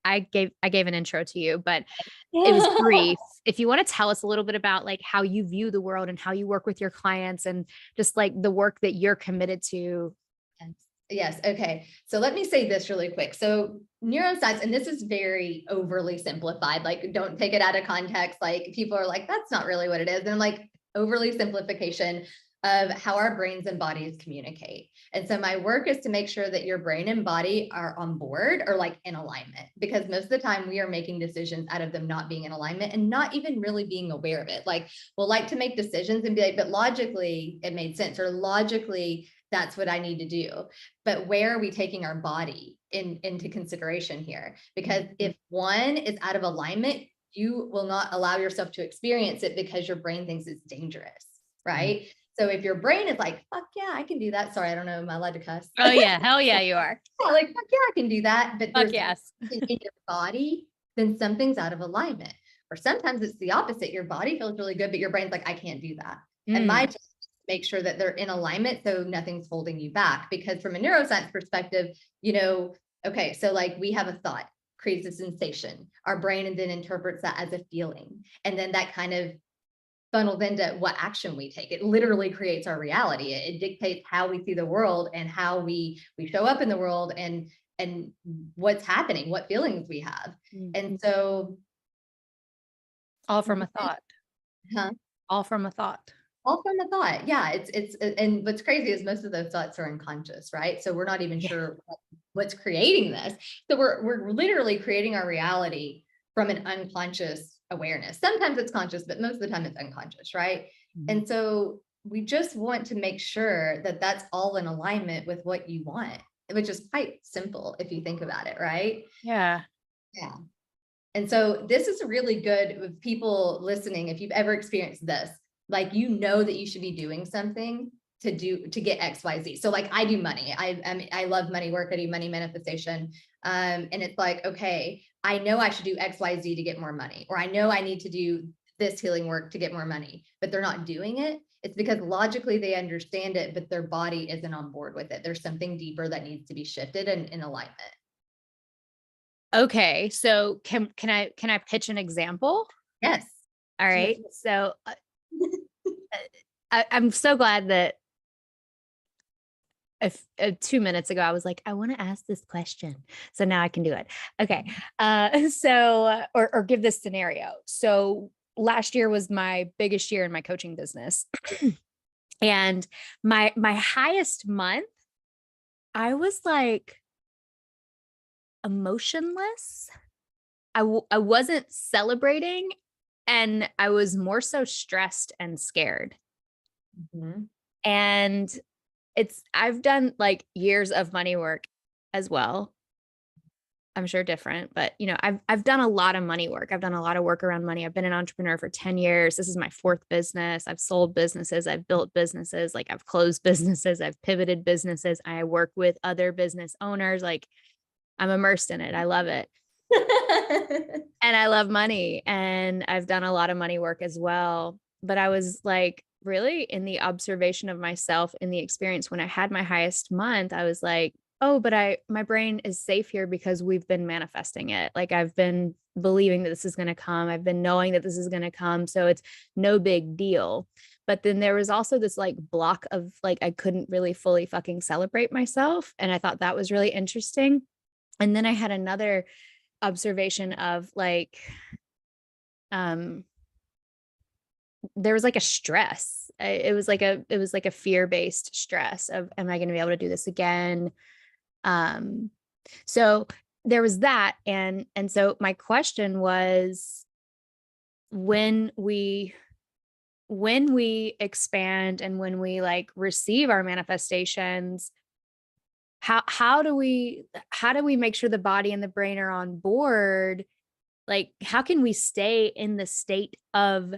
I gave an intro to you, but it was brief. If you want to tell us a little bit about like how you view the world and how you work with your clients and just like the work that you're committed to. Yes. Yes. Okay. So let me say this really quick. So neuroscience, and this is very overly simplified, like don't take it out of context. Like people are like, that's not really what it is. And I'm like, overly simplification of how our brains and bodies communicate. And so my work is to make sure that your brain and body are on board or like in alignment, because most of the time we are making decisions out of them not being in alignment and not even really being aware of it. Like we'll like to make decisions and be like, but logically it made sense, or logically that's what I need to do. But where are we taking our body into consideration here? Because if one is out of alignment, you will not allow yourself to experience it because your brain thinks it's dangerous, right? So if your brain is like, fuck yeah, I can do that. Sorry, I don't know. Am I allowed to cuss? Oh yeah. Hell yeah, you are. Yeah, like, fuck yeah, I can do that. But Fuck there's yes. in your body, then something's out of alignment. Or sometimes it's the opposite. Your body feels really good, but your brain's like, I can't do that. And my job is to make sure that they're in alignment so nothing's holding you back. Because from a neuroscience perspective, okay, so like we have a thought, creates a sensation. Our brain and then interprets that as a feeling. And then that kind of funnels into what action we take. It literally creates our reality. It dictates how we see the world and how we show up in the world and what's happening, what feelings we have. And so all from a thought. huh? All from a thought. All from a thought. Yeah. And what's crazy is most of those thoughts are unconscious, right? So we're not even sure what's creating this. So we're literally creating our reality from an unconscious awareness. Sometimes it's conscious, but most of the time it's unconscious, right? And so we just want to make sure that that's all in alignment with what you want, which is quite simple if you think about it, right? Yeah. Yeah. And so this is really good with people listening. If you've ever experienced this, like, that you should be doing something to get XYZ. So like I do money. I love money work. I do money manifestation. And it's like, okay, I know I should do XYZ to get more money, or I know I need to do this healing work to get more money, but they're not doing it. It's because logically they understand it, but their body isn't on board with it. There's something deeper that needs to be shifted and in alignment. Okay. So can I pitch an example? Yes. All right. So I'm so glad that 2 minutes ago, I was like, I want to ask this question. So now I can do it. Okay. Or give this scenario. So last year was my biggest year in my coaching business. And my highest month, I was like emotionless. I wasn't celebrating, and I was more so stressed and scared. And I've done like years of money work as well. I'm sure different, but I've done a lot of money work. I've done a lot of work around money. I've been an entrepreneur for 10 years. This is my 4th business. I've sold businesses. I've built businesses. Like I've closed businesses. I've pivoted businesses. I work with other business owners. Like I'm immersed in it. I love it. And I love money, and I've done a lot of money work as well. But I was like, really in the observation of myself in the experience when I had my highest month, I was like, oh, but my brain is safe here because we've been manifesting it. Like I've been believing that this is going to come. I've been knowing that this is going to come. So it's no big deal. But then there was also this like block of like, I couldn't really fully fucking celebrate myself. And I thought that was really interesting. And then I had another observation of like, there was like a stress. It was like a fear-based stress of, am I going to be able to do this again? So there was that. And so my question was, when we expand and when we like receive our manifestations, how do we make sure the body and the brain are on board? Like, how can we stay in the state of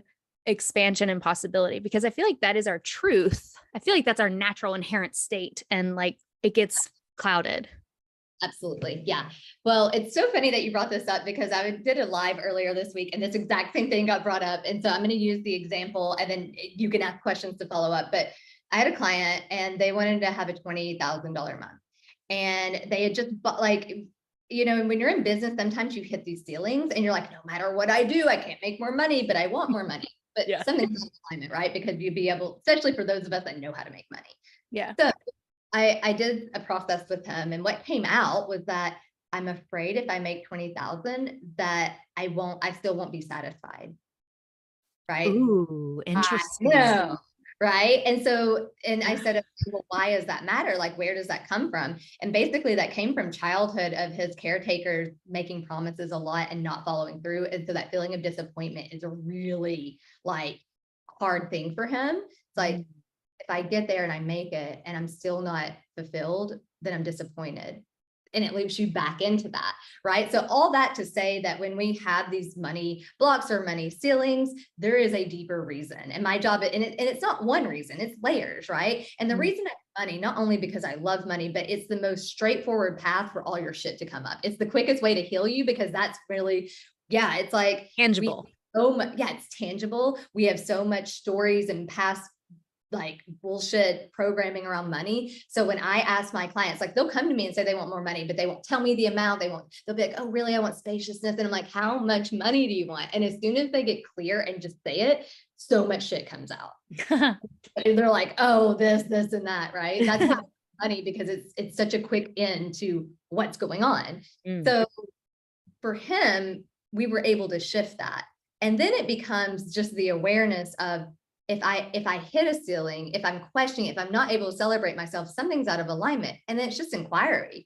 expansion and possibility? Because I feel like that is our truth. I feel like that's our natural inherent state, and like it gets clouded. Absolutely. Yeah. Well, it's so funny that you brought this up, because I did a live earlier this week and this exact same thing got brought up. And so I'm going to use the example and then you can ask questions to follow up. But I had a client and they wanted to have a $20,000 month, and they had just bought, like, you know, when you're in business, sometimes you hit these ceilings and you're like, no matter what I do, I can't make more money, but I want more money. But Yeah. something's in alignment, right? Because you'd be able, especially for those of us that know how to make money. Yeah. So I did a process with him, and what came out was that I'm afraid if I make 20,000 that I still won't be satisfied. Right. Ooh, I interesting. know. Right. And so, and I said, well, why does that matter? Like, where does that come from? And basically that came from childhood of his caretakers making promises a lot and not following through. And so that feeling of disappointment is a really like hard thing for him. It's like, if I get there and I make it and I'm still not fulfilled, then I'm disappointed. And it loops you back into that, right? So all that to say that when we have these money blocks or money ceilings, there is a deeper reason. And my job, and it's not one reason, it's layers, right? And the reason I have money, not only because I love money, but it's the most straightforward path for all your shit to come up. It's the quickest way to heal you, because that's really, yeah, it's like Tangible. so much, yeah, it's tangible. We have so much stories and past like bullshit programming around money. So when I ask my clients, like they'll come to me and say they want more money, but they won't tell me the amount they'll be like, oh, really? I want spaciousness. And I'm like, how much money do you want? And as soon as they get clear and just say it, so much shit comes out. And they're like, oh, this, and that, right? That's how money, because it's such a quick end to what's going on. So for him, we were able to shift that. And then it becomes just the awareness of, if I hit a ceiling, if I'm questioning, if I'm not able to celebrate myself, something's out of alignment. And then it's just inquiry.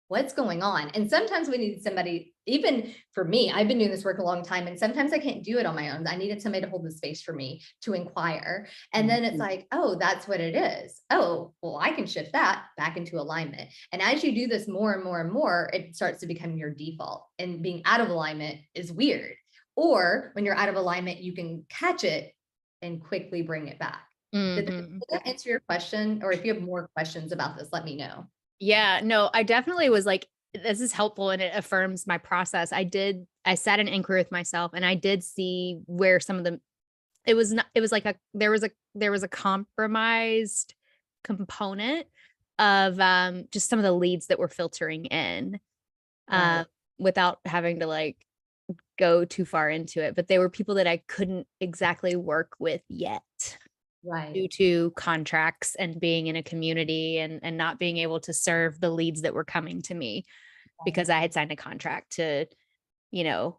What's going on? And sometimes we need somebody, even for me, I've been doing this work a long time, and sometimes I can't do it on my own. I needed somebody to hold the space for me to inquire. And then it's like, oh, that's what it is. Oh, well, I can shift that back into alignment. And as you do this more and more and more, it starts to become your default. And being out of alignment is weird. Or when you're out of alignment, you can catch it and quickly bring it back. Did that answer your question? Or if you have more questions about this, let me know. Yeah, no, I definitely was like, this is helpful and it affirms my process. I sat in inquiry with myself, and I did see where some of them, it was like there was a compromised component of just some of the leads that were filtering in without having to like go too far into it, but they were people that I couldn't exactly work with yet. Right. Due to contracts and being in a community and not being able to serve the leads that were coming to me because I had signed a contract to, you know,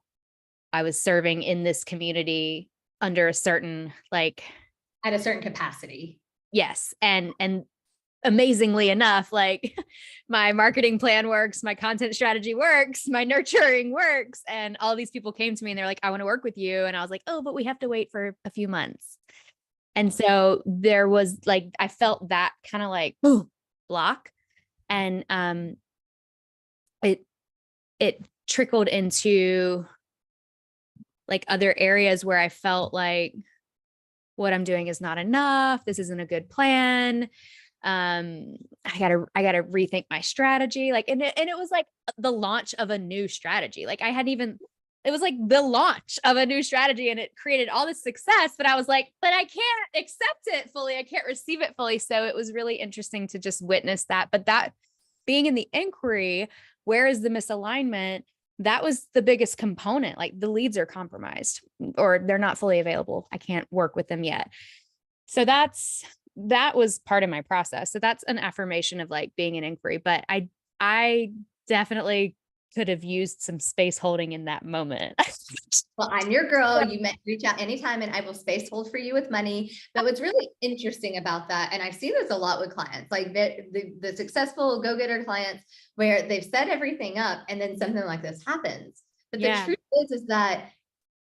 I was serving in this community under a certain like at a certain capacity. Yes. And amazingly enough, like my marketing plan works, my content strategy works, my nurturing works. And all these people came to me and they're like, I want to work with you. And I was like, oh, but we have to wait for a few months. And so there was like, I felt that kind of like block, and it trickled into like other areas where I felt like what I'm doing is not enough. This isn't a good plan. I gotta rethink my strategy. Like, and it was like the launch of a new strategy. Like it was like the launch of a new strategy, and it created all this success, but I was like, but I can't accept it fully. I can't receive it fully. So it was really interesting to just witness that. But that being in the inquiry, where is the misalignment? That was the biggest component. Like the leads are compromised or they're not fully available. I can't work with them yet. So that was part of my process. So that's an affirmation of like being an inquiry, but I definitely could have used some space holding in that moment. Well, I'm your girl. You may reach out anytime and I will space hold for you with money. But what's really interesting about that, and I see this a lot with clients, like the successful go-getter clients where they've set everything up and then something like this happens. But the truth is that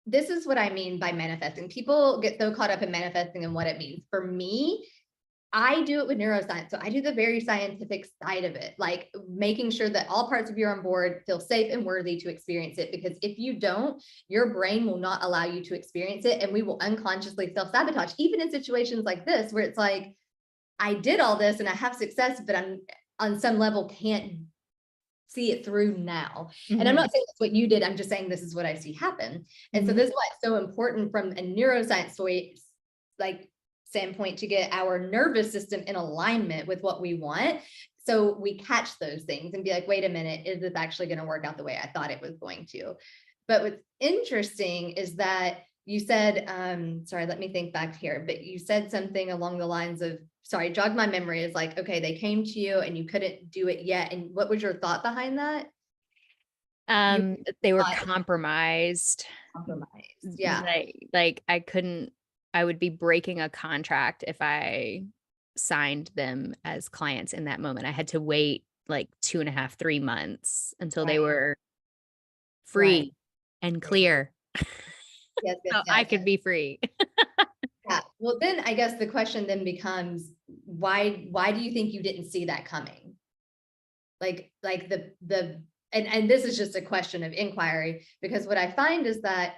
this is what I mean by manifesting. People get so caught up in manifesting and what it means. For me, I do it with neuroscience. So I do the very scientific side of it, like making sure that all parts of you are on board, feel safe and worthy to experience it. Because if you don't, your brain will not allow you to experience it. And we will unconsciously self-sabotage, even in situations like this, where it's like, I did all this and I have success, but I'm on some level can't see it through now. And I'm not saying that's what you did. I'm just saying this is what I see happen. And so this is why it's so important from a neuroscience standpoint to get our nervous system in alignment with what we want. So we catch those things and be like, wait a minute, is this actually going to work out the way I thought it was going to? But what's interesting is that you said, sorry, let me think back here, but you said something along the lines of, sorry, jog my memory, is like, okay, they came to you and you couldn't do it yet. And what was your thought behind that? They were compromised. Compromised. Yeah. Like I would be breaking a contract if I signed them as clients in that moment. I had to wait like 2.5, 3 months until they were free and clear. Yes, yes, So I could be free. Yeah. Well, then I guess the question then becomes, why do you think you didn't see that coming? Like and this is just a question of inquiry, because what I find is that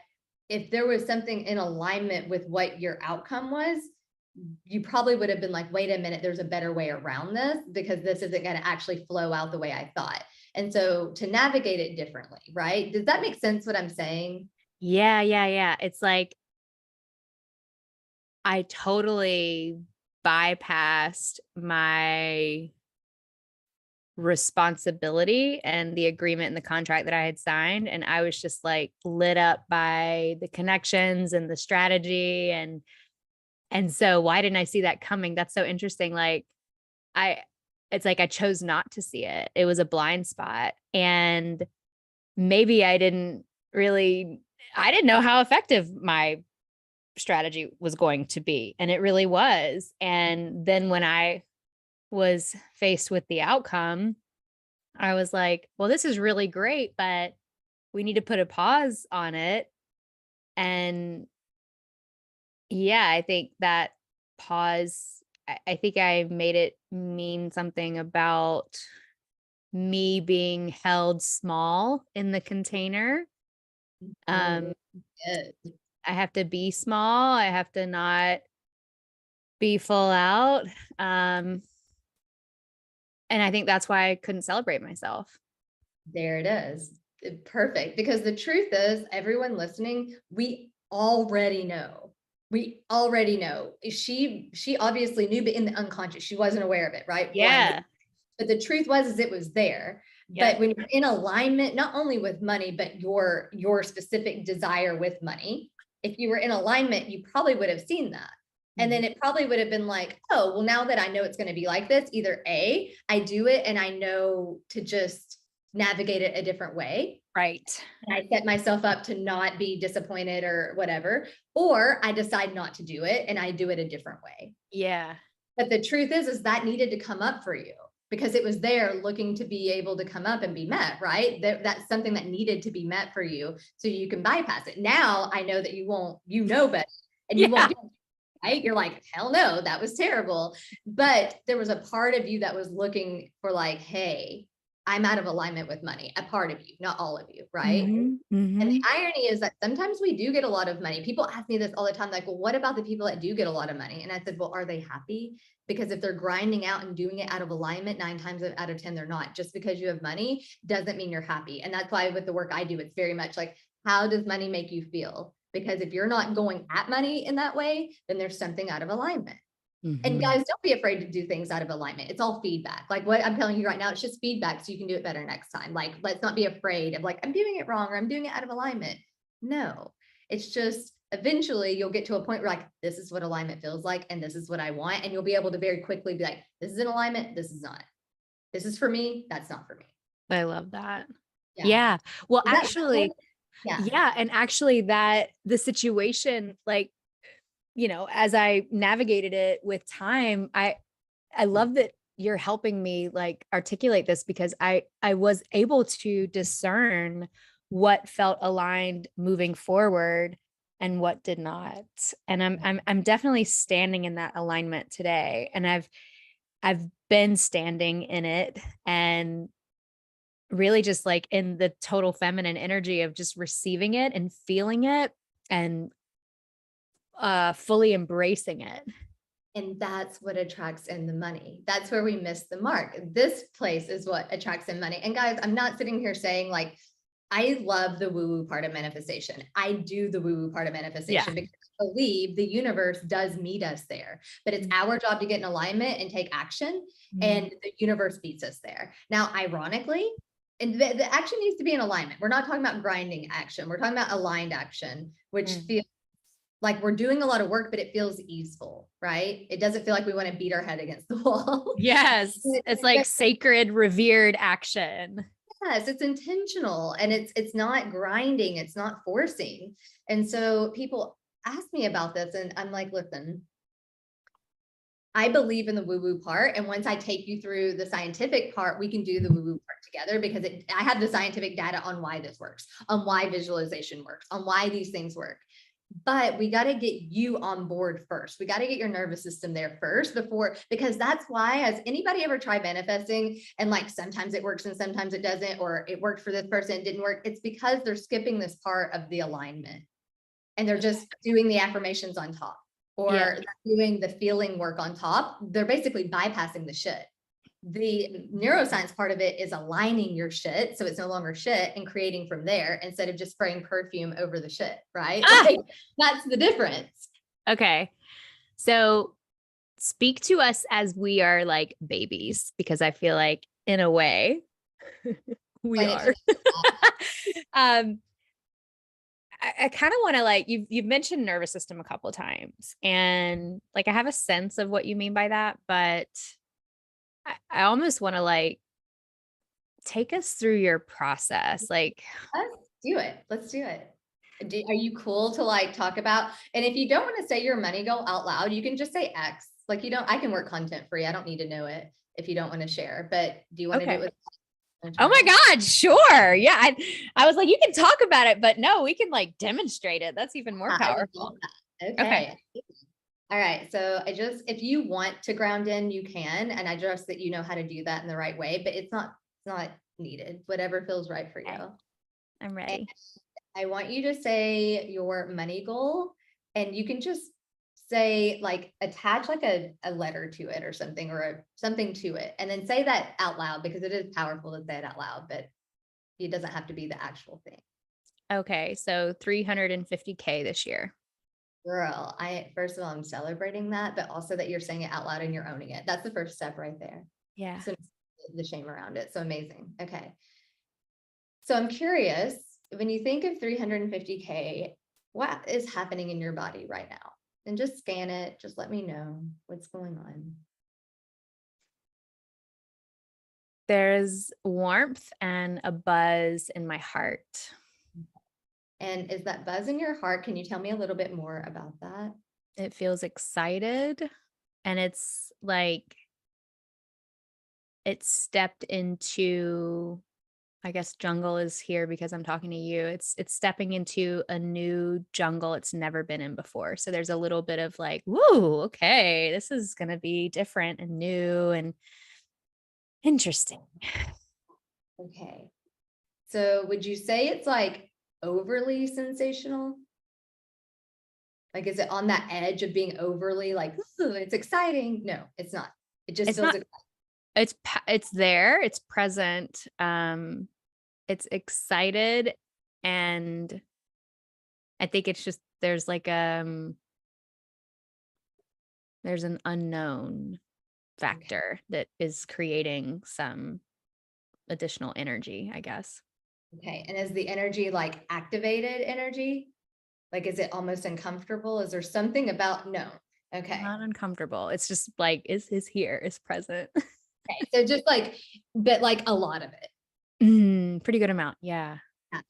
if there was something in alignment with what your outcome was, you probably would have been like, wait a minute, there's a better way around this, because this isn't going to actually flow out the way I thought. And so to navigate it differently, right? Does that make sense what I'm saying? Yeah. It's like I totally bypassed my responsibility and the agreement and the contract that I had signed. And I was just like lit up by the connections and the strategy. And so why didn't I see that coming? That's so interesting. Like it's like I chose not to see it. It was a blind spot. And maybe I didn't know how effective my strategy was going to be. And it really was. And then when I was faced with the outcome, I was like, well, this is really great, but we need to put a pause on it. And yeah, I think that pause, I think I made it mean something about me being held small in the container. Good. I have to be small. I have to not be full out. And I think that's why I couldn't celebrate myself. There it is. Perfect. Because the truth is, everyone listening, we already know. We already know. She obviously knew, but in the unconscious, she wasn't aware of it, right? Yeah. But the truth was it was there. Yeah. But when you're in alignment, not only with money, but your specific desire with money, if you were in alignment, you probably would have seen that. And then it probably would have been like, oh, well, now that I know it's going to be like this, either A, I do it and I know to just navigate it a different way. Right. And I set myself up to not be disappointed or whatever, or I decide not to do it and I do it a different way. Yeah. But the truth is that needed to come up for you because it was there looking to be able to come up and be met, right? That's something that needed to be met for you so you can bypass it. Now I know that you won't, you know better, and you won't do it. Right? You're like, hell no, that was terrible. But there was a part of you that was looking for like, hey, I'm out of alignment with money, a part of you, not all of you, right? Mm-hmm. And Mm-hmm. the irony is that sometimes we do get a lot of money. People ask me this all the time, like, well, what about the people that do get a lot of money? And I said, well, are they happy? Because if they're grinding out and doing it out of alignment, 9 times out of 10, they're not. Just because you have money doesn't mean you're happy. And that's why with the work I do, it's very much like, how does money make you feel? Because if you're not going at money in that way, then there's something out of alignment. Mm-hmm. And guys, don't be afraid to do things out of alignment. It's all feedback. Like what I'm telling you right now, it's just feedback so you can do it better next time. Like, let's not be afraid of like, I'm doing it wrong or I'm doing it out of alignment. No, it's just eventually you'll get to a point where like, this is what alignment feels like. And this is what I want. And you'll be able to very quickly be like, this is in alignment. This is not. This is for me. That's not for me. I love that. Yeah. Well, actually, yeah. And actually that the situation, like, you know, as I navigated it with time, I love that you're helping me like articulate this because I was able to discern what felt aligned moving forward and what did not. And I'm definitely standing in that alignment today. And I've been standing in it and really just like in the total feminine energy of just receiving it and feeling it and fully embracing it. And that's what attracts in the money. That's where we miss the mark. This place is what attracts in money. And guys, I'm not sitting here saying like, I love the woo-woo part of manifestation. I do the woo-woo part of manifestation because I believe the universe does meet us there, but it's our job to get in alignment and take action, and the universe beats us there. Now, ironically, and the action needs to be in alignment. We're not talking about grinding action. We're talking about aligned action, which feels like we're doing a lot of work, but it feels easeful, right? It doesn't feel like we want to beat our head against the wall. Yes. It's like sacred, revered action. Yes, it's intentional, and it's not grinding, it's not forcing. And so people ask me about this, and I'm like, listen, I believe in the woo-woo part. And once I take you through the scientific part, we can do the woo-woo part together, because I have the scientific data on why this works, on why visualization works, on why these things work. But we got to get you on board first. We got to get your nervous system there first because that's why, has anybody ever tried manifesting and like sometimes it works and sometimes it doesn't, or it worked for this person, it didn't work? It's because they're skipping this part of the alignment, and they're just doing the affirmations on top, or doing the feeling work on top. They're basically bypassing the shit. The neuroscience part of it is aligning your shit so it's no longer shit, and creating from there instead of just spraying perfume over the shit, right? Like, that's the difference. Okay. So speak to us as we are like babies, because I feel like in a way we are. I kind of want to, like, you've mentioned nervous system a couple of times, and like I have a sense of what you mean by that, but I almost want to like take us through your process. Like, Let's do it. Are you cool to like talk about, and if you don't want to say your money goal out loud, you can just say X. Like, I can work content free. I don't need to know it if you don't want to share, but do you want to do it with? Oh my God, sure. Yeah. I was like, you can talk about it, but no, we can like demonstrate it. That's even more powerful. Okay. All right. So if you want to ground in, you can, and I trust that you know how to do that in the right way, but it's not needed. Whatever feels right for you. I'm ready. And I want you to say your money goal, and you can just say, like, attach like a letter to it or something, or something to it, and then say that out loud, because it is powerful to say it out loud, but it doesn't have to be the actual thing. Okay. So 350K this year. Girl, first of all, I'm celebrating that, but also that you're saying it out loud and you're owning it. That's the first step right there. Yeah. So the shame around it. So amazing. Okay. So I'm curious, when you think of 350K, what is happening in your body right now? And just scan it. Just let me know what's going on. There's warmth and a buzz in my heart. And is that buzz in your heart? Can you tell me a little bit more about that? It feels excited, and it's like it's stepped into, I guess jungle is here because I'm talking to you. It's stepping into a new jungle it's never been in before. So there's a little bit of like, woo, okay, this is going to be different and new and interesting. Okay. So would you say it's like overly sensational? Like, is it on that edge of being overly like, ooh, it's exciting? No, it's not. It just feels exciting. It's there, it's present. It's excited, and I think it's just there's like there's an unknown factor that is creating some additional energy, I guess. Okay. And is the energy like activated energy? Like, is it almost uncomfortable? Is there something about, no. Okay. Not uncomfortable. It's just like, is here, is present. Okay. So just like, but like a lot of it. Pretty good amount. Yeah.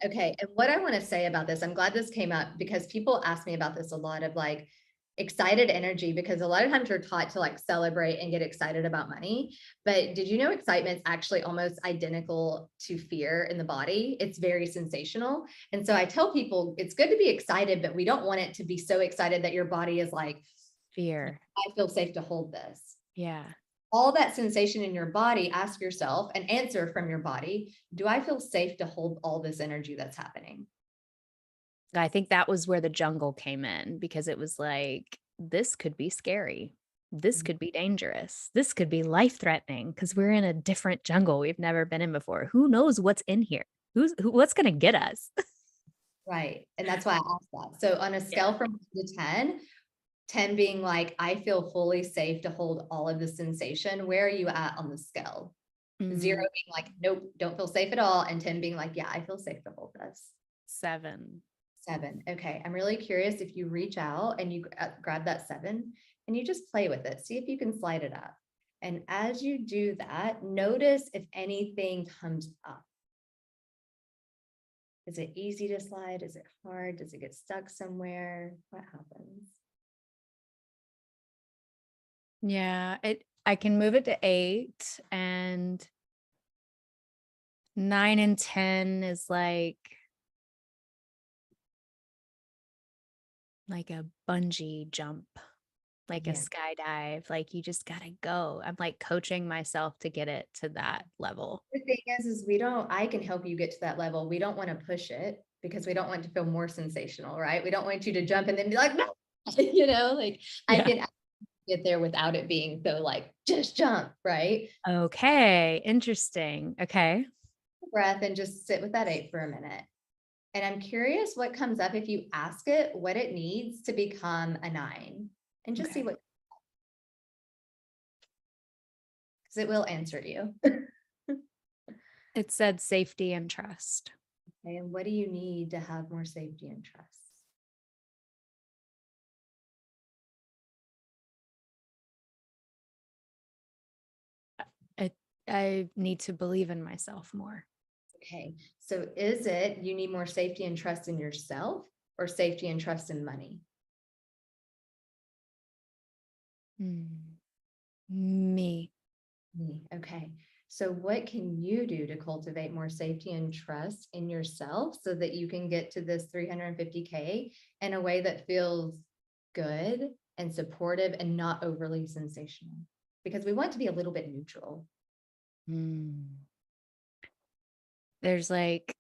Okay. And what I want to say about this, I'm glad this came up, because people ask me about this a lot, of like excited energy, because a lot of times you're taught to like celebrate and get excited about money. But did you know excitement's actually almost identical to fear in the body? It's very sensational. And so I tell people it's good to be excited, but we don't want it to be so excited that your body is like, fear. I feel safe to hold this. Yeah. All that sensation in your body, ask yourself and answer from your body, do I feel safe to hold all this energy that's happening? I think that was where the jungle came in, because it was like, this could be scary. This could be dangerous. This could be life threatening, because we're in a different jungle we've never been in before. Who knows what's in here? What's going to get us? Right. And that's why I asked that. So on a Yeah. scale from 1 to 10, 10 being like, I feel fully safe to hold all of the sensation, where are you at on the scale? 0 Mm, being like, nope, don't feel safe at all. And 10 being like, yeah, I feel safe to hold this. 7. 7. Okay. I'm really curious if you reach out and you grab that 7 and you just play with it. See if you can slide it up. And as you do that, notice if anything comes up. Is it easy to slide? Is it hard? Does it get stuck somewhere? What happens? Yeah, I can move it to 8, and 9 and 10 is like a bungee jump, like a Yeah. skydive. Like you just gotta go. I'm like coaching myself to get it to that level. The thing is I can help you get to that level. We don't want to push it because we don't want to feel more sensational, right? We don't want you to jump and then be like, no, like I Yeah. can get there without it being so like, just jump, right? Okay. Interesting. Okay. Breath and just sit with that 8 for a minute. And I'm curious what comes up if you ask it what it needs to become a 9 and just see Okay. what, because it will answer you. It said safety and trust. Okay, and what do you need to have more safety and trust? I, I need to believe in myself more. Okay, so is it you need more safety and trust in yourself or safety and trust in money? Hmm. Me. Me. Okay, so what can you do to cultivate more safety and trust in yourself so that you can get to this 350K in a way that feels good and supportive and not overly sensational? Because we want to be a little bit neutral. Hmm. There's like,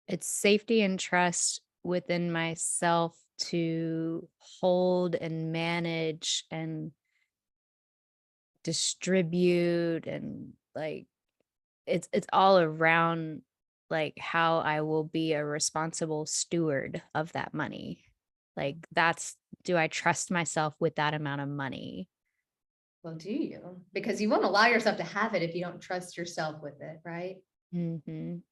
it's safety and trust within myself to hold and manage and distribute, and like it's all around like how I will be a responsible steward of that money. Like that's, do I trust myself with that amount of money? Well, do you? Because you won't allow yourself to have it if you don't trust yourself with it, right? Mhm.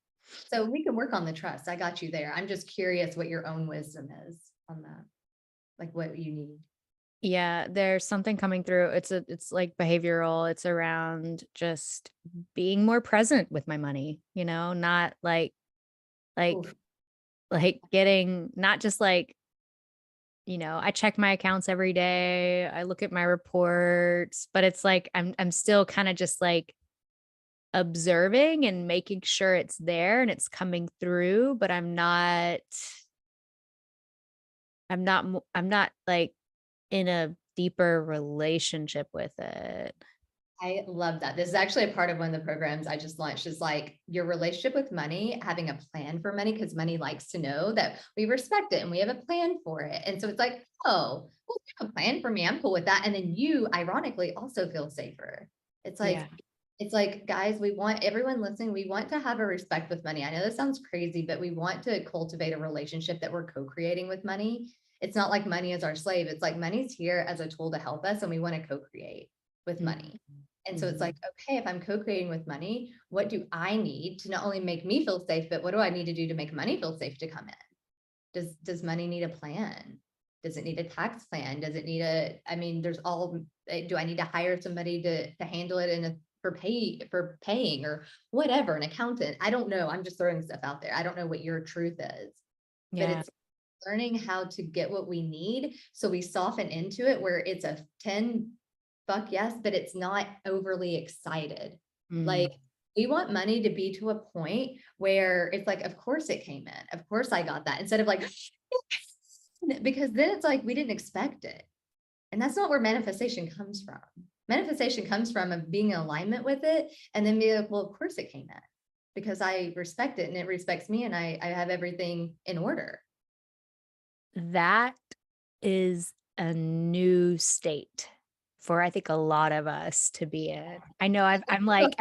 So we can work on the trust. I got you there. I'm just curious what your own wisdom is on that, like what you need. Yeah, there's something coming through. It's like behavioral. It's around just being more present with my money, not like Oof. like getting, not just like, I check my accounts every day. I look at my reports, but it's like I'm still kind of just like observing and making sure it's there and it's coming through, but I'm not like in a deeper relationship with it. I love that. This is actually a part of one of the programs I just launched is like your relationship with money, having a plan for money, because money likes to know that we respect it and we have a plan for it. And so it's like, oh, well, you have a plan for me. I'm cool with that. And then you ironically also feel safer. It's Yeah. like, it's like, guys, we want everyone listening, we want to have a respect with money. I know this sounds crazy, but we want to cultivate a relationship that we're co-creating with money. It's not like money is our slave. It's like money's here as a tool to help us, and we want to co-create with Mhm. money. And so it's like, Mhm. okay, if I'm co-creating with money, what do I need to not only make me feel safe, but what do I need to do to make money feel safe to come in? Does money need a plan? Does it need a tax plan? Does it need I mean, there's all, do I need to hire somebody to handle it for paying or whatever, an accountant? I don't know. I'm just throwing stuff out there. I don't know what your truth is, but Yeah. it's learning how to get what we need. So we soften into it where it's a 10 fuck yes, but it's not overly excited. Mm. Like we want money to be to a point where it's like, of course it came in. Of course I got that. Instead of like, because then it's like we didn't expect it. And that's not where manifestation comes from. Manifestation comes from being in alignment with it and then be like, well, of course it came in because I respect it and it respects me and I have everything in order. That is a new state for, I think, a lot of us to be in. I know I'm like,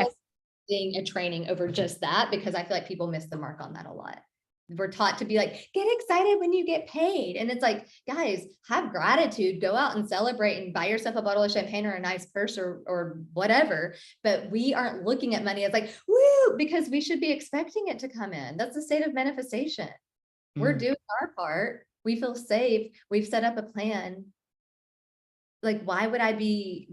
using a training over just that, because I feel like people miss the mark on that a lot. We're taught to be like, get excited when you get paid. And it's like, guys, have gratitude, go out and celebrate and buy yourself a bottle of champagne or a nice purse or whatever. But we aren't looking at money as like, woo, because we should be expecting it to come in. That's the state of manifestation. We're doing our part. We feel safe. We've set up a plan. Like, why would I be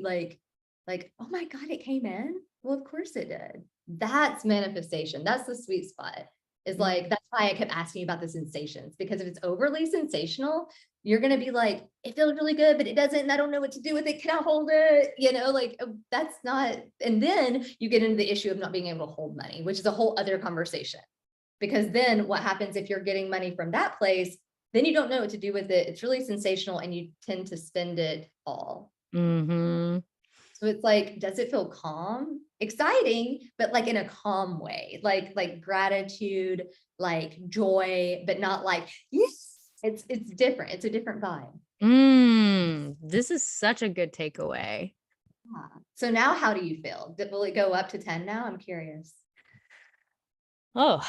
like, oh my God, it came in? Well, of course it did. That's manifestation. That's the sweet spot. Is like, that's why I kept asking you about the sensations, because if it's overly sensational, you're going to be like, it feels really good, but it doesn't, and I don't know what to do with it. Can I hold it? You know, like that's not, and then you get into the issue of not being able to hold money, which is a whole other conversation. Because then what happens if you're getting money from that place, then you don't know what to do with it. It's really sensational and you tend to spend it all. So it's like, does it feel calm? Exciting, but like in a calm way, like gratitude, like joy, but not like, yes, it's different. It's a different vibe. This is such a good takeaway. Yeah. So now how do you feel? Will it go up to 10 now? I'm curious. Oh,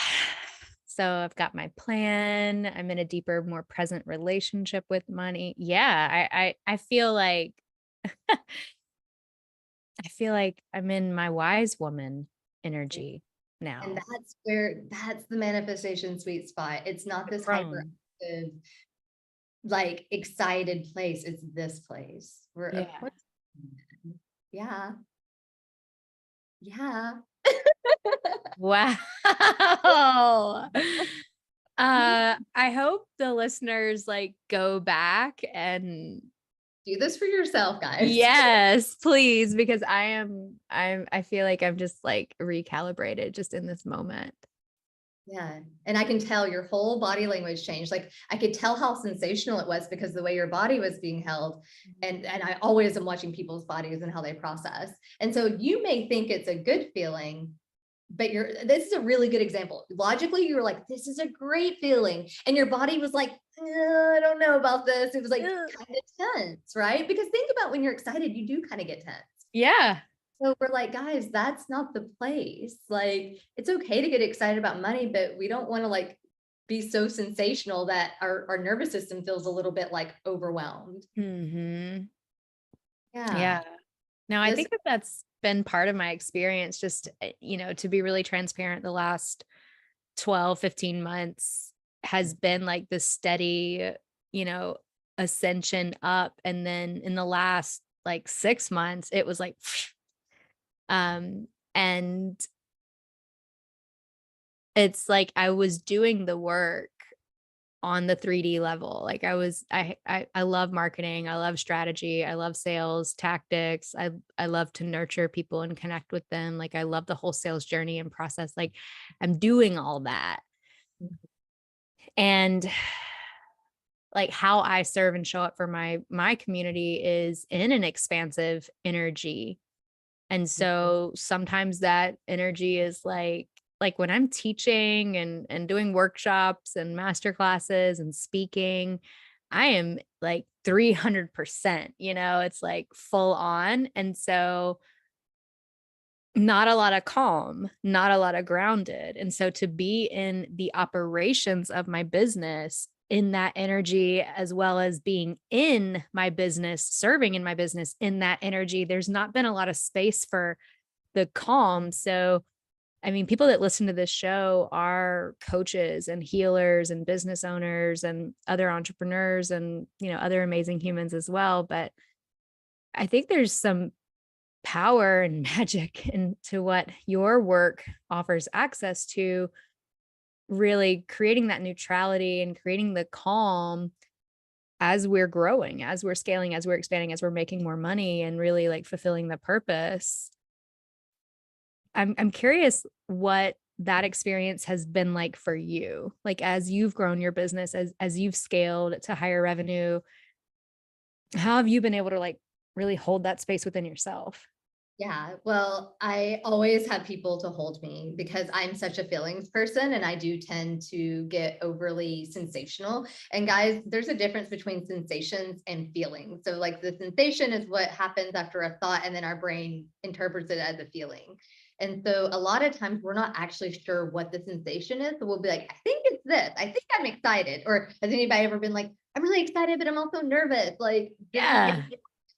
so I've got my plan. I'm in a deeper, more present relationship with money. Yeah, I feel like I feel like I'm in my wise woman energy And now. that's the manifestation sweet spot. It's not I've this grown. hyperactive, like excited place. It's this place where, of Yeah. course, yeah, yeah. Wow. I hope the listeners like go back and Do this for yourself, guys. yes, please, because I feel like I'm just like recalibrated just in this moment. Yeah. And I can tell your whole body language changed. Like I could tell how sensational it was because the way your body was being held. And I always am watching people's bodies and how they process. And so you may think it's a good feeling, but this is a really good example. Logically, you were like, this is a great feeling. And your body was like, I don't know about this. It was like Ugh. kind of tense, right? Because think about when you're excited, you do kind of get tense. Yeah. So we're like, guys, that's not the place. Like, it's okay to get excited about money, but we don't want to like be so sensational that our nervous system feels a little bit like overwhelmed. Mhm. Yeah. Yeah. Now, I This, think that that's been part of my experience just, to be really transparent, the last 12, 15 months has been like this steady, you know, ascension up. And then in the last like 6 months, it was like, and it's like I was doing the work on the 3D level. Like I love marketing, I love strategy, I love sales tactics. I love to nurture people and connect with them. Like I love the whole sales journey and process. Like I'm doing all that. And like how I serve and show up for my community is in an expansive energy. And so sometimes that energy is like when I'm teaching and doing workshops and master classes and speaking, I am like 300%, it's like full on. And so not a lot of calm, not a lot of grounded. And so to be in the operations of my business in that energy, as well as being in my business, serving in my business in that energy, there's not been a lot of space for the calm. So, I mean, people that listen to this show are coaches and healers and business owners and other entrepreneurs and, other amazing humans as well. But I think there's some power and magic into what your work offers access to, really creating that neutrality and creating the calm as we're growing, as we're scaling, as we're expanding, as we're making more money and really like fulfilling the purpose. I'm curious what that experience has been like for you. Like as you've grown your business, as you've scaled to higher revenue, how have you been able to like really hold that space within yourself? yeah. Well, I always have people to hold me because I'm such a feelings person and I do tend to get overly sensational. And guys, there's a difference between sensations and feelings. So like the sensation is what happens after a thought and then our brain interprets it as a feeling. And so a lot of times we're not actually sure what the sensation is. So we'll be like, I think it's this. I think I'm excited. Or has anybody ever been like, I'm really excited, but I'm also nervous. Like, Yeah.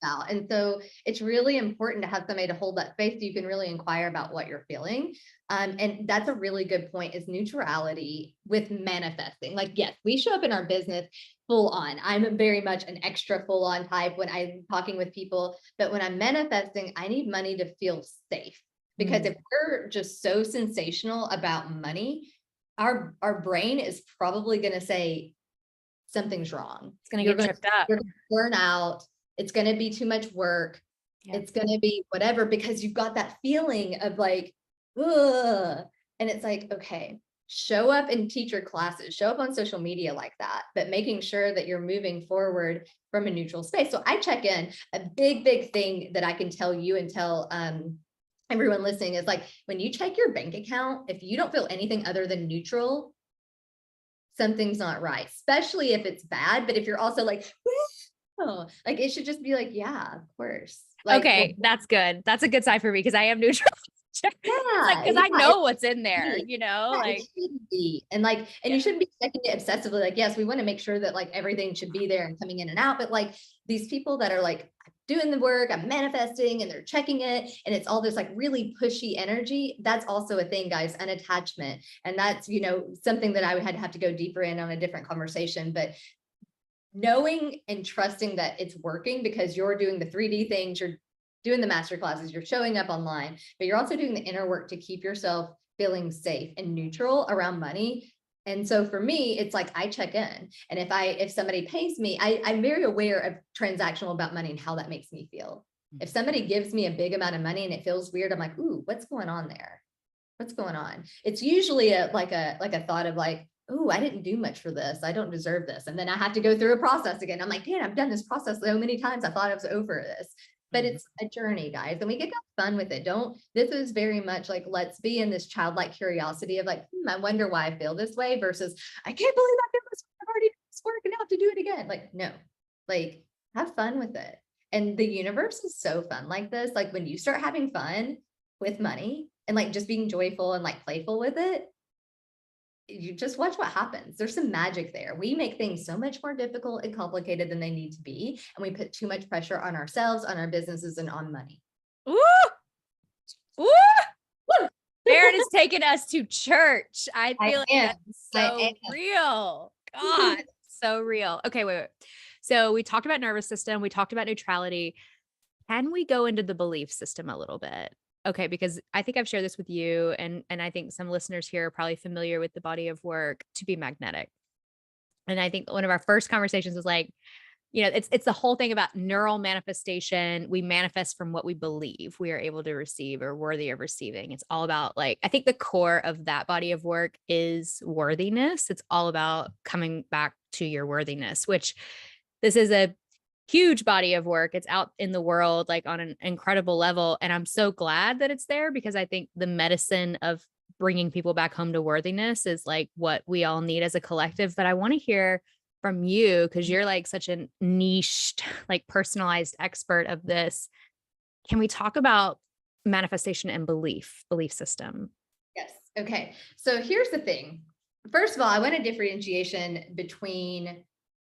out. And so it's really important to have somebody to hold that space so you can really inquire about what you're feeling. And that's a really good point, is neutrality with manifesting. Like, yes, we show up in our business full on. I'm very much an extra full on type when I'm talking with people, but when I'm manifesting, I need money to feel safe. Because if we're just so sensational about money, our brain is probably going to say something's wrong. It's going to get tripped up. You're going to burn out. It's going to be too much work. Yeah. It's going to be whatever, because you've got that feeling of like, ugh. And it's like, okay, show up and teach your classes, show up on social media like that, but making sure that you're moving forward from a neutral space. So I check in. A big thing that I can tell you and tell everyone listening is like, when you check your bank account, if you don't feel anything other than neutral, something's not right, especially if it's bad. But if you're also like, oh, like it should just be like, yeah, of course. Like, okay, that's good. That's a good sign for me, because I am neutral. Yeah, because I know what's in there, you know, yeah, like it should be. And like, and you shouldn't be checking it obsessively. Like, yes, we want to make sure that like everything should be there and coming in and out. But like these people that are like doing the work, I'm manifesting, and they're checking it, and it's all this like really pushy energy. That's also a thing, guys, unattachment. And that's, you know, something that I would have to go deeper in on a different conversation. But knowing and trusting that it's working, because you're doing the 3D things, you're doing the master classes, you're showing up online, but you're also doing the inner work to keep yourself feeling safe and neutral around money. And so for me, it's like, I check in, and if somebody pays me, I'm very aware of transactional about money and how that makes me feel. If somebody gives me a big amount of money and it feels weird, I'm like, ooh, what's going on there? What's going on? It's usually like a thought of like, oh, I didn't do much for this. I don't deserve this. And then I have to go through a process again. I'm like, damn, I've done this process so many times. I thought I was over this, but it's a journey, guys. And we get to have fun with it. This is very much like, let's be in this childlike curiosity of like, I wonder why I feel this way, versus I can't believe I feel this way. I've already done this work and now I have to do it again. Like, no, like have fun with it. And the universe is so fun like this. Like when you start having fun with money and like just being joyful and like playful with it, you just watch what happens. There's some magic there. We make things so much more difficult and complicated than they need to be. And we put too much pressure on ourselves, on our businesses, and on money. Ooh, ooh, woo. Aaron is taking us to church. I feel like that's so real. God, so real. Okay, wait. So we talked about nervous system. We talked about neutrality. Can we go into the belief system a little bit? Okay, because I think I've shared this with you, and I think some listeners here are probably familiar with the body of work to be magnetic. And I think one of our first conversations was like, you know, it's the whole thing about neural manifestation. We manifest from what we believe we are able to receive or worthy of receiving. It's all about like, I think the core of that body of work is worthiness. It's all about coming back to your worthiness, which this is a huge body of work. It's out in the world, like on an incredible level. And I'm so glad that it's there, because I think the medicine of bringing people back home to worthiness is like what we all need as a collective. But I want to hear from you, because you're like such a niched, like personalized expert of this. Can we talk about manifestation and belief system? Yes. Okay. So here's the thing. First of all, I want a differentiation between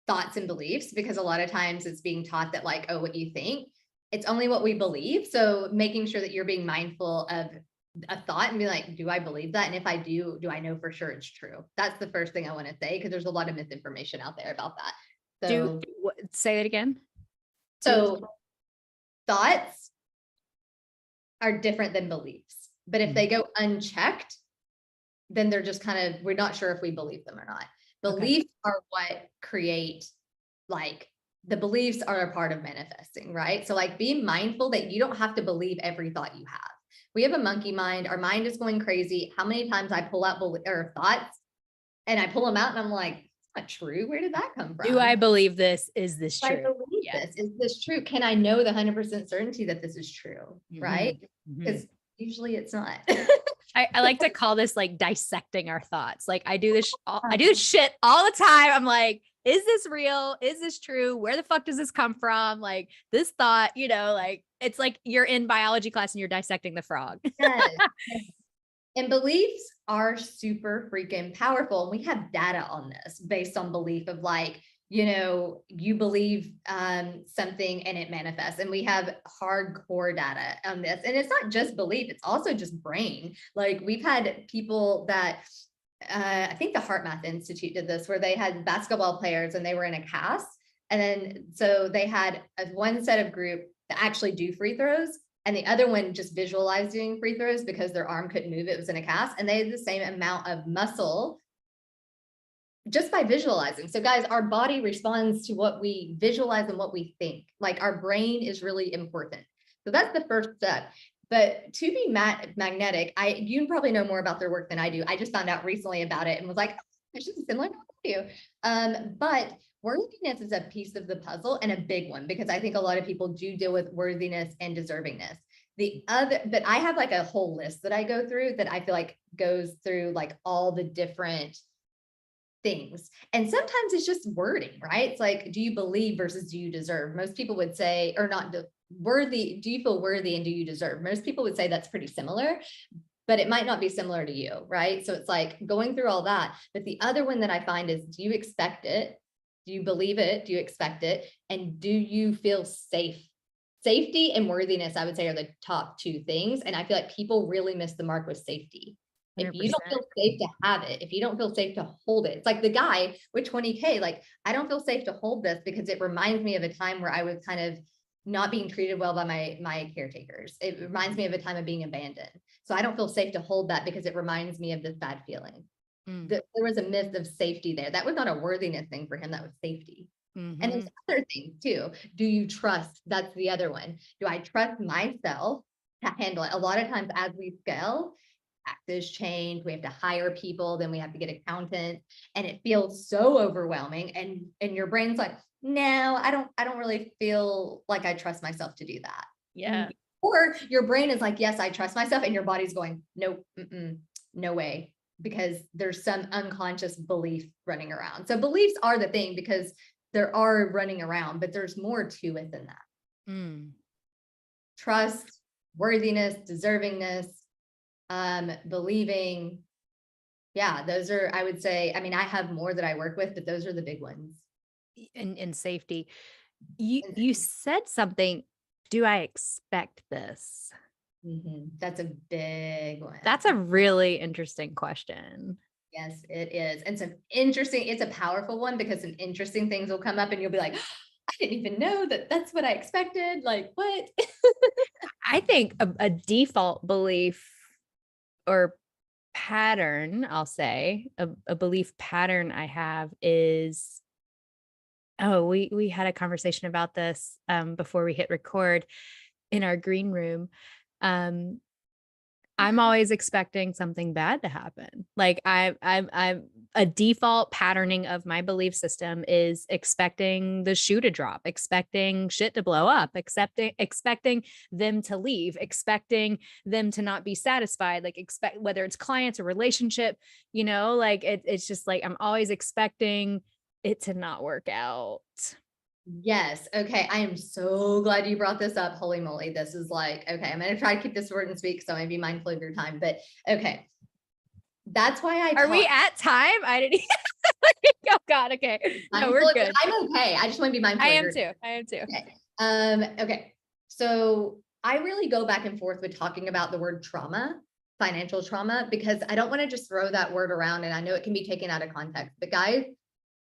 thoughts and beliefs, because a lot of times it's being taught that like, oh, what you think, it's only what we believe. So making sure that you're being mindful of a thought and be like, do I believe that? And if I do I know for sure it's true? That's the first thing I want to say, because there's a lot of misinformation out there about that. So say it again. So thoughts are different than beliefs, but if they go unchecked, then they're just kind of, we're not sure if we believe them or not. Beliefs are what create, like the beliefs are a part of manifesting, right? So like be mindful that you don't have to believe every thought you have. We have a monkey mind. Our mind is going crazy. How many times I pull out thoughts and I pull them out and I'm like, it's not true. Where did that come from? Do I believe this? Is this true? I believe this. Is this true? Can I know the 100% certainty that this is true? Right? Because usually it's not. I like to call this like dissecting our thoughts. Like I do this shit all the time. I'm like, is this real? Is this true? Where the fuck does this come from? Like this thought, like it's like you're in biology class and you're dissecting the frog. Yes. And beliefs are super freaking powerful. And we have data on this based on belief of like, you believe something and it manifests. And we have hardcore data on this. And it's not just belief, it's also just brain. Like we've had people that, I think the Heart Math Institute did this, where they had basketball players and they were in a cast. And then, so they had one set of group that actually do free throws, and the other one just visualized doing free throws because their arm couldn't move. It was in a cast, and they had the same amount of muscle just by visualizing. So guys, our body responds to what we visualize and what we think. Like our brain is really important. So that's the first step. But to be magnetic, you probably know more about their work than I do. I just found out recently about it and was like, oh, it's just similar to you. But worthiness is a piece of the puzzle, and a big one, because I think a lot of people do deal with worthiness and deservingness. But I have like a whole list that I go through that I feel like goes through like all the different things. And sometimes it's just wording, right? It's like, do you believe versus do you deserve? Most people would say, or not worthy, do you feel worthy and do you deserve? Most people would say that's pretty similar, but it might not be similar to you, right? So it's like going through all that. But the other one that I find is, do you expect it? Do you believe it? Do you expect it? And do you feel safe? Safety and worthiness, I would say, are the top two things. And I feel like people really miss the mark with safety. If you don't feel safe to have it, if you don't feel safe to hold it, it's like the guy with 20K, like, I don't feel safe to hold this because it reminds me of a time where I was kind of not being treated well by my caretakers. It reminds me of a time of being abandoned. So I don't feel safe to hold that because it reminds me of this bad feeling. There was a myth of safety there. That was not a worthiness thing for him. That was safety. And there's other things too. Do you trust? That's the other one. Do I trust myself to handle it? A lot of times as we scale, taxes change, we have to hire people, then we have to get accountants, and it feels so overwhelming. And your brain's like, no, I don't really feel like I trust myself to do that. Yeah. Or your brain is like, yes, I trust myself. And your body's going, nope, no way, because there's some unconscious belief running around. So beliefs are the thing, because there are running around, but there's more to it than that. Trust, worthiness, deservingness, believing. Yeah, those are, I would say, I mean, I have more that I work with, but those are the big ones. And safety. You said something, do I expect this? That's a big one. That's a really interesting question. Yes, it is. And it's a powerful one, because some interesting things will come up and you'll be like, I didn't even know that that's what I expected. Like, what? I think a default belief or pattern, I'll say, a belief pattern I have is, we had a conversation about this before we hit record in our green room. I'm always expecting something bad to happen. Like I'm a default patterning of my belief system is expecting the shoe to drop, expecting shit to blow up, expecting them to leave, expecting them to not be satisfied, like expect, whether it's clients or relationship, like it's just like, I'm always expecting it to not work out. Yes. Okay. I am so glad you brought this up. Holy moly. This is like, okay, I'm going to try to keep this short and sweet, so I'm going to be mindful of your time, but okay. That's why Are we at time? I didn't. Oh God. Okay. No, we're good. I'm okay. I just want to be mindful. I am too. Okay. Okay. So I really go back and forth with talking about the word trauma, financial trauma, because I don't want to just throw that word around, and I know it can be taken out of context, but guys,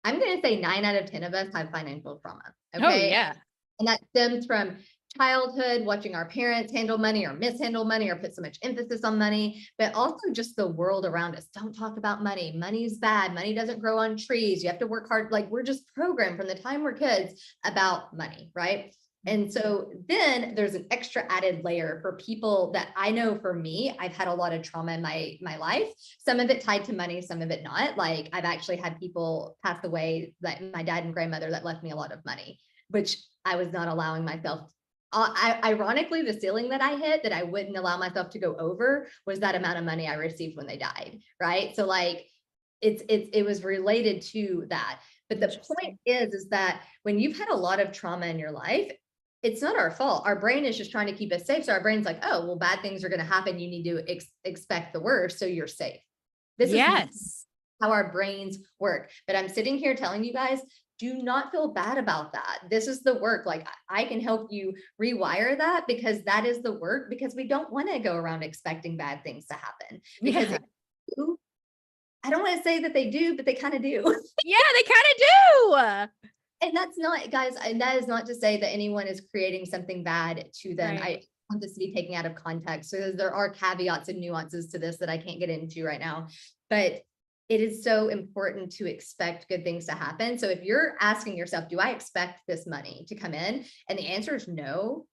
I'm going to say 9 out of 10 of us have financial trauma. Okay. Oh, yeah. And that stems from childhood, watching our parents handle money or mishandle money or put so much emphasis on money, but also just the world around us. Don't talk about money. Money's bad. Money doesn't grow on trees. You have to work hard. Like, we're just programmed from the time we're kids about money, right? And so then there's an extra added layer for people that I know. For me, I've had a lot of trauma in my life, some of it tied to money, some of it not. Like, I've actually had people pass away, like my dad and grandmother, that left me a lot of money, which I was not allowing myself. Ironically, the ceiling that I hit that I wouldn't allow myself to go over was that amount of money I received when they died. Right. So like, it was related to that. But the point is that when you've had a lot of trauma in your life, it's not our fault. Our brain is just trying to keep us safe. So our brain's like, oh, well, bad things are going to happen. You need to expect the worst, so you're safe. This is how our brains work. But I'm sitting here telling you guys, do not feel bad about that. This is the work. Like, I can help you rewire that, because that is the work, because we don't want to go around expecting bad things to happen. Because I don't want to say that they do, but they kind of do. Yeah, they kind of do. And that's not, guys, and that is not to say that anyone is creating something bad to them. I want this to be taken out of context. So there are caveats and nuances to this that I can't get into right now, but it is so important to expect good things to happen. So if you're asking yourself, do I expect this money to come in? And the answer is no.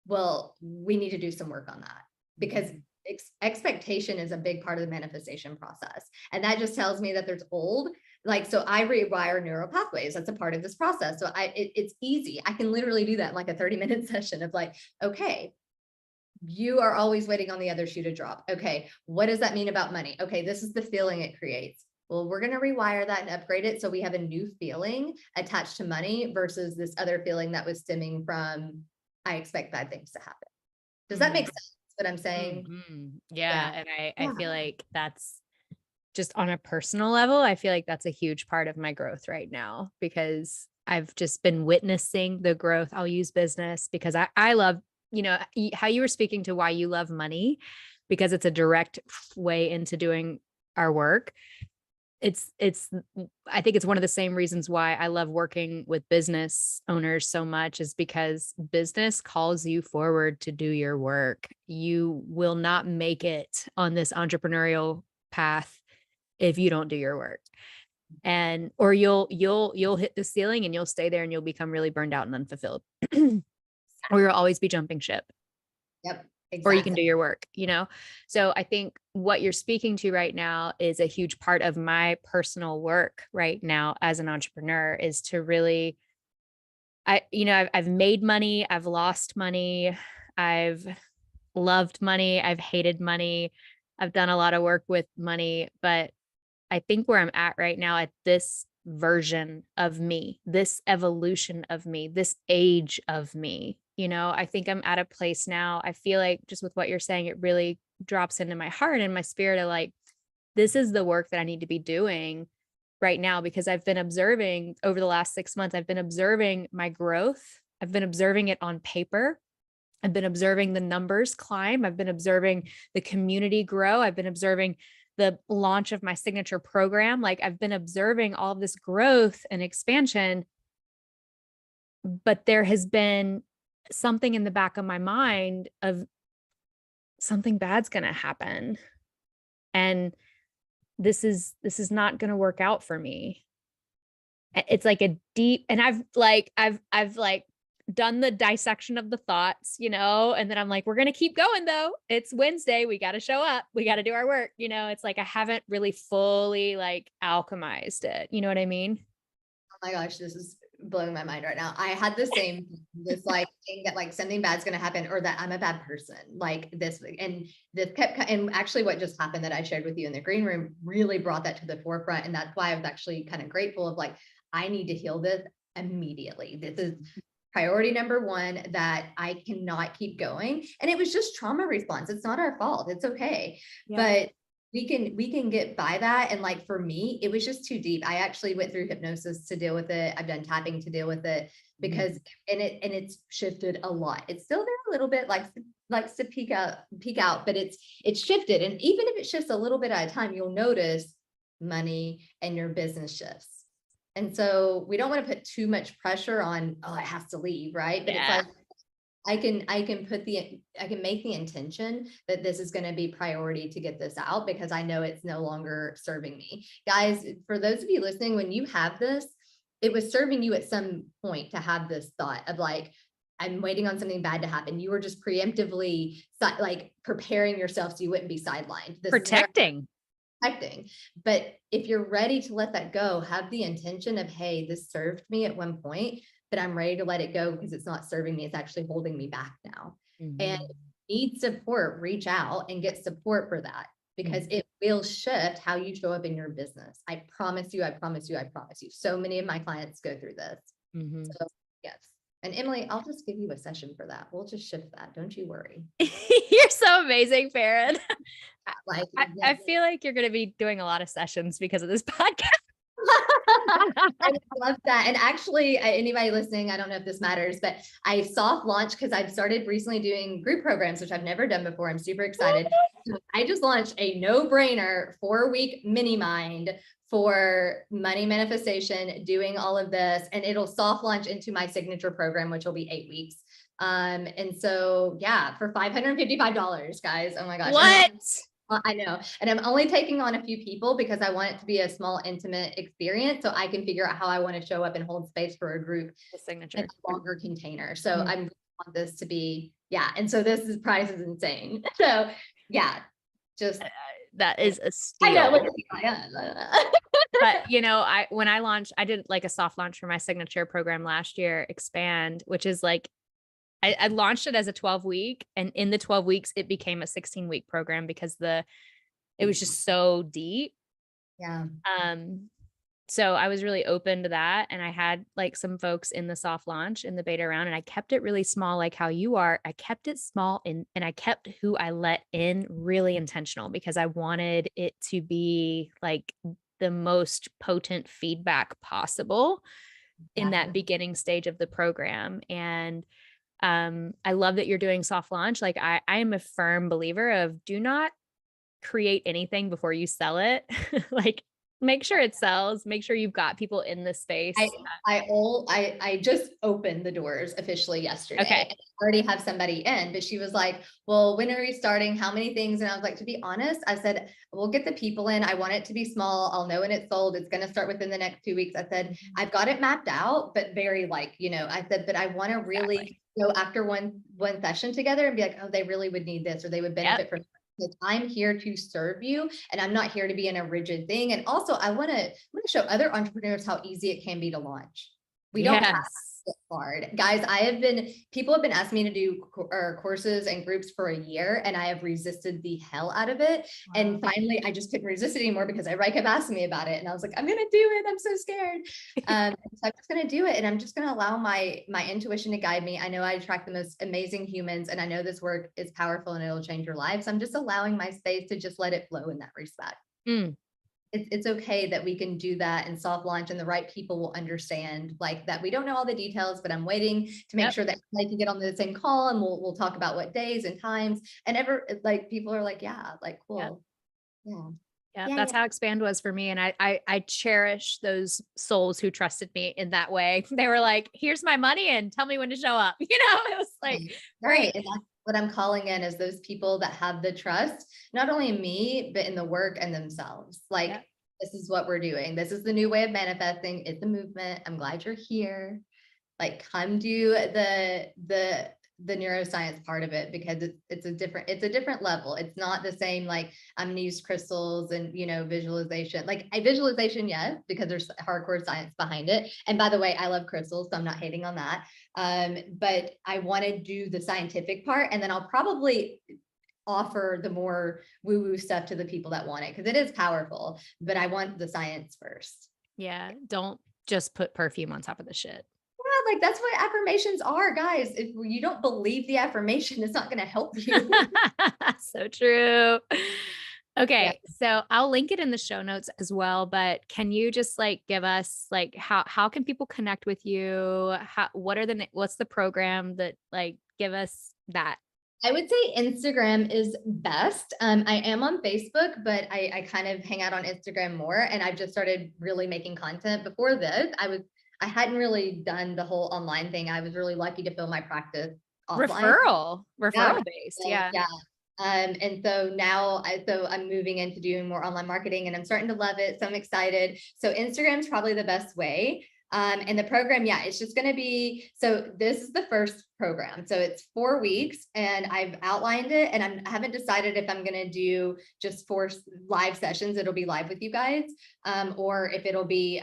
Well, we need to do some work on that, because expectation is a big part of the manifestation process. And that just tells me that there's so I rewire neural pathways. That's a part of this process. So it's easy. I can literally do that in like a 30-minute session of like, okay, you are always waiting on the other shoe to drop. Okay, what does that mean about money? Okay, this is the feeling it creates. Well, we're going to rewire that and upgrade it so we have a new feeling attached to money versus this other feeling that was stemming from, I expect bad things to happen. Does that make sense what I'm saying? Yeah. And I feel like that's just on a personal level. I feel like that's a huge part of my growth right now, because I've just been witnessing the growth. I'll use business because I love, how you were speaking to why you love money, because it's a direct way into doing our work. I think it's one of the same reasons why I love working with business owners so much, is because business calls you forward to do your work. You will not make it on this entrepreneurial path if you don't do your work. Or you'll hit the ceiling and you'll stay there and you'll become really burned out and unfulfilled. Or you'll always be jumping ship. Yep. Exactly. Or you can do your work, So I think what you're speaking to right now is a huge part of my personal work right now as an entrepreneur, is to really, I've made money, I've lost money, I've loved money, I've hated money, I've done a lot of work with money, but I think where I'm at right now, at this version of me, this evolution of me, this age of me, I think I'm at a place now. I feel like, just with what you're saying, it really drops into my heart and my spirit of like, this is the work that I need to be doing right now, because I've been observing over the last 6 months, I've been observing my growth. I've been observing it on paper. I've been observing the numbers climb. I've been observing the community grow. I've been observing the launch of my signature program. Like, I've been observing all of this growth and expansion, but there has been something in the back of my mind of something bad's going to happen. And this is not going to work out for me. It's like a deep, and I've done the dissection of the thoughts, and then I'm like, we're going to keep going though. It's Wednesday. We got to show up. We got to do our work. It's like, I haven't really fully alchemized it. You know what I mean? Oh my gosh, this is blowing my mind right now. I had the same, this thing that something bad's going to happen, or that I'm a bad person, this, and this and actually what just happened that I shared with you in the green room really brought that to the forefront. And that's why I was actually kind of grateful of I need to heal this immediately. This is priority number one, that I cannot keep going. And it was just trauma response. It's not our fault. It's okay. Yeah. But we can get by that. And for me, it was just too deep. I actually went through hypnosis to deal with it. I've done tapping to deal with it, because, and it's shifted a lot. It's still there a little bit, likes to peek out, but it's shifted. And even if it shifts a little bit at a time, you'll notice money and your business shifts. And so we don't want to put too much pressure on, oh, it has to leave, right? But it's I can make the intention that this is going to be priority to get this out, because I know it's no longer serving me. Guys, for those of you listening, when you have this, it was serving you at some point to have this thought of I'm waiting on something bad to happen. You were just preemptively preparing yourself so you wouldn't be sidelined. Protecting. But if you're ready to let that go, have the intention of, hey, this served me at one point, but I'm ready to let it go because it's not serving me. It's actually holding me back now. And if you need support, reach out and get support for that, because it will shift how you show up in your business. I promise you, I promise you, I promise you. So many of my clients go through this. So yes. And Emily, I'll just give you a session for that. We'll just shift that. Don't you worry. You're so amazing, Farron. Like, I feel like you're going to be doing a lot of sessions because of this podcast. I love that. And actually, anybody listening, I don't know if this matters, but I soft launched because I've started recently doing group programs, which I've never done before. I'm super excited. So I just launched a no-brainer 4-week mini mind for money manifestation, doing all of this, and it'll soft launch into my signature program, which will be 8 weeks. And so, yeah, for $555, guys. Oh my gosh. What? I know. And I'm only taking on a few people because I want it to be a small, intimate experience. So I can figure out how I want to show up and hold space for a group, the signature, in a longer container. So I want this to be, yeah. And so this price is insane. So yeah, just. That is a steal. I know. But when I launched, I did like a soft launch for my signature program last year, Expand, which is like, I launched it as a 12-week, and in the 12 weeks, it became a 16-week program because it was just so deep. Yeah. So I was really open to that. And I had like some folks in the soft launch in the beta round, and I kept it really small, like how you are. I kept it small and I kept who I let in really intentional because I wanted it to be like the most potent feedback possible in that beginning stage of the program. And I love that you're doing soft launch. Like I am a firm believer of do not create anything before you sell it. Like make sure it sells, make sure you've got people in the space. I just opened the doors officially yesterday. Okay. I already have somebody in, but she was like, well, when are we starting? How many things? And I was like, to be honest, I said, we'll get the people in. I want it to be small. I'll know when it's sold. It's going to start within the next 2 weeks. I said, I've got it mapped out, but very I said, but I want to really go after one session together and be like, oh, they really would need this, or they would benefit from it. I'm here to serve you, and I'm not here to be in a rigid thing. And also I want to show other entrepreneurs how easy it can be to launch. We don't have to get hard. Guys, people have been asking me to do courses and groups for a year, and I have resisted the hell out of it. Wow. And finally, I just couldn't resist it anymore because Ray kept asking me about it. And I was like, I'm going to do it. I'm so scared. So I'm just going to do it. And I'm just going to allow my intuition to guide me. I know I attract the most amazing humans, and I know this work is powerful and it'll change your life. So I'm just allowing my space to just let it flow in that respect. It's okay that we can do that and soft launch, and the right people will understand like that. We don't know all the details, but I'm waiting to make sure that I can get on the same call, and we'll talk about what days and times, and people are like, yeah, like, cool. Yeah. That's how Expand was for me. And I cherish those souls who trusted me in that way. They were like, here's my money and tell me when to show up. It was like, right. And that's what I'm calling in, is those people that have the trust, not only in me, but in the work and themselves. Like, this is what we're doing. This is the new way of manifesting. It's a movement. I'm glad you're here. Like, come do the neuroscience part of it, because it's a different level. It's not the same. Like, I'm going to use crystals and, visualization, visualization. Yes, because there's hardcore science behind it. And by the way, I love crystals, so I'm not hating on that. But I want to do the scientific part, and then I'll probably offer the more woo-woo stuff to the people that want it, because it is powerful, but I want the science first. Yeah. Don't just put perfume on top of the shit. Yeah, like, that's what affirmations are, guys. If you don't believe the affirmation, it's not going to help you. So true. Okay. So I'll link it in the show notes as well, but can you just give us how can people connect with you? What's the program that give us that? I would say Instagram is best. I am on Facebook, but I kind of hang out on Instagram more, and I've just started really making content. Before this, I hadn't really done the whole online thing. I was really lucky to fill my practice offline. Referral based. Yeah. And so now I'm moving into doing more online marketing, and I'm starting to love it. So I'm excited. So Instagram's probably the best way. And the program, it's just going to be, so this is the first program. So it's 4 weeks, and I've outlined it, and I haven't decided if I'm going to do just 4 live sessions. It'll be live with you guys. Or if it'll be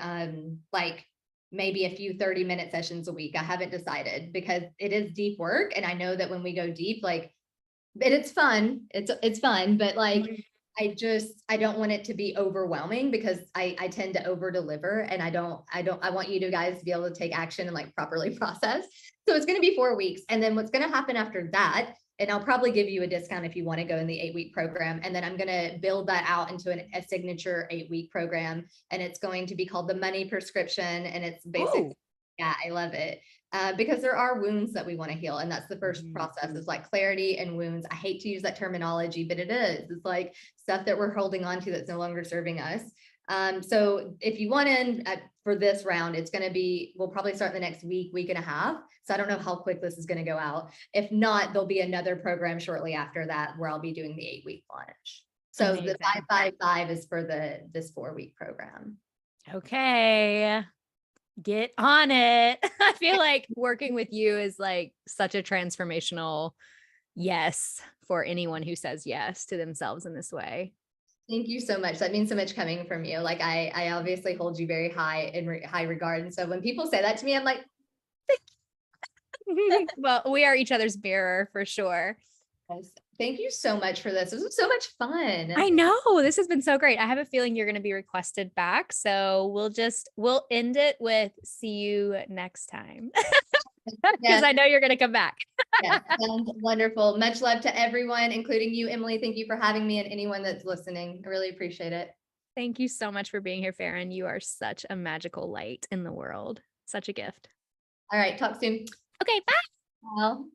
maybe a few 30-minute sessions a week. I haven't decided, because it is deep work. And I know that when we go deep, it's fun. It's fun, but I don't want it to be overwhelming because I tend to over deliver, and I want you to guys to be able to take action and like properly process. So it's going to be 4 weeks. And then what's going to happen after that, and I'll probably give you a discount if you want to go in the 8-week program. And then I'm going to build that out into a signature 8-week program. And it's going to be called the money prescription. And it's basic. Yeah, I love it. Because there are wounds that we want to heal. And that's the first process, is like clarity and wounds. I hate to use that terminology, but it is. It's like stuff that we're holding on to that's no longer serving us. So if you want in for this round, it's going to be, we'll probably start the next week and a half. So I don't know how quick this is going to go out. If not, there'll be another program shortly after that where I'll be doing the 8-week launch. So Amazing. the 555 is for this 4-week program. Okay. Get on it. I feel like working with you is like such a transformational yes for anyone who says yes to themselves in this way. Thank you so much. That means so much coming from you. Like I obviously hold you very high in high regard. And so when people say that to me, I'm like, well, we are each other's mirror for sure. yes. Thank you so much for this. This was so much fun. I know this has been so great. I have a feeling you're going to be requested back. So we'll end it with see you next time. Because Yes. I know you're going to come back. Yes, sounds wonderful. Much love to everyone, including you, Emily. Thank you for having me, and anyone that's listening. I really appreciate it. Thank you so much for being here, Farron. You are such a magical light in the world. Such a gift. All right, talk soon. Okay, bye. Well.